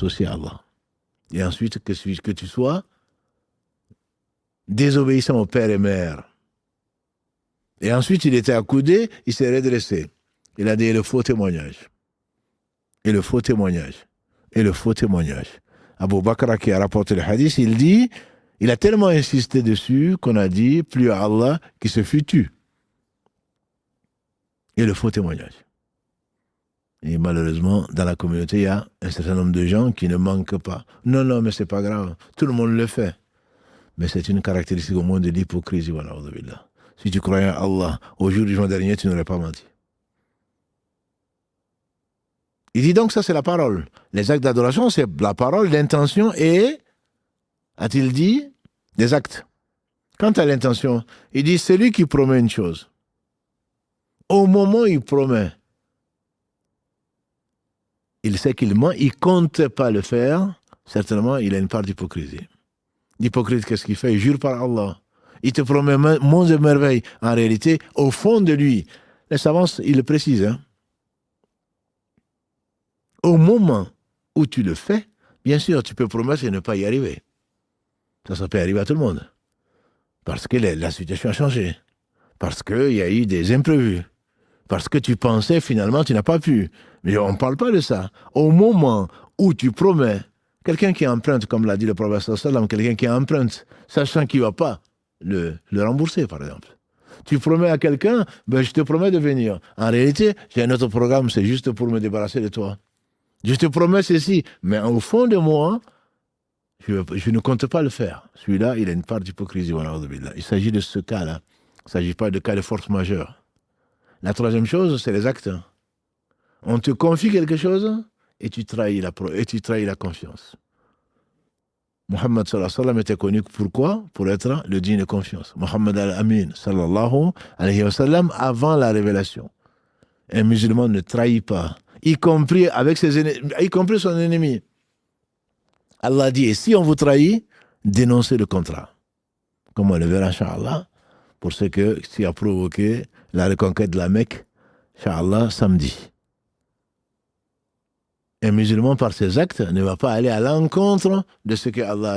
associé à Allah. Et ensuite, que tu sois désobéissant au père et mère. Et ensuite, il était accoudé, il s'est redressé. Il a dit le faux témoignage. Et le faux témoignage. Et le faux témoignage. Abu Bakr qui a rapporté le hadith, il dit, il a tellement insisté dessus qu'on a dit, plus à Allah qui se fut tu. Et le faux témoignage. Et malheureusement, dans la communauté, il y a un certain nombre de gens qui ne manquent pas. Non, non, mais c'est pas grave. Tout le monde le fait. Mais c'est une caractéristique au moins de l'hypocrisie. Voilà, si tu croyais à Allah, au jour du jugement dernier, tu n'aurais pas menti. Il dit donc, ça c'est la parole. Les actes d'adoration, c'est la parole, l'intention et, a-t-il dit, des actes. Quant à l'intention, il dit, celui qui promet une chose, au moment où il promet, il sait qu'il ment, il ne compte pas le faire, certainement, il a une part d'hypocrisie. L'hypocrite, qu'est-ce qu'il fait? Il jure par Allah. Il te promet monts et merveilles. En réalité, au fond de lui, les savants, ils le précisent, hein. Au moment où tu le fais, bien sûr, tu peux promettre et ne pas y arriver. Ça peut arriver à tout le monde. Parce que la situation a changé. Parce qu'il y a eu des imprévus. Parce que tu pensais, finalement, tu n'as pas pu. Mais on ne parle pas de ça. Au moment où tu promets, quelqu'un qui emprunte, comme l'a dit le prophète sallam, quelqu'un qui emprunte, sachant qu'il ne va pas le rembourser, par exemple. Tu promets à quelqu'un, je te promets de venir. En réalité, j'ai un autre programme, c'est juste pour me débarrasser de toi. Je te promets ceci, mais au fond de moi, je ne compte pas le faire. Celui-là, il a une part d'hypocrisie. Il s'agit de ce cas-là. Il ne s'agit pas de cas de force majeure. La troisième chose, c'est les actes. On te confie quelque chose et tu trahis la confiance. Muhammad sallallahu alayhi wa sallam était connu pourquoi? Pour être le digne de confiance. Muhammad al-Amin sallallahu alayhi wa sallam avant la révélation. Un musulman ne trahit pas, y compris son ennemi. Allah dit, et si on vous trahit, dénoncez le contrat. Comme on le verra, Inch'Allah, pour ce qui a provoqué la reconquête de la Mecque, Inch'Allah, samedi. Un musulman, par ses actes, ne va pas aller à l'encontre de ce que Allah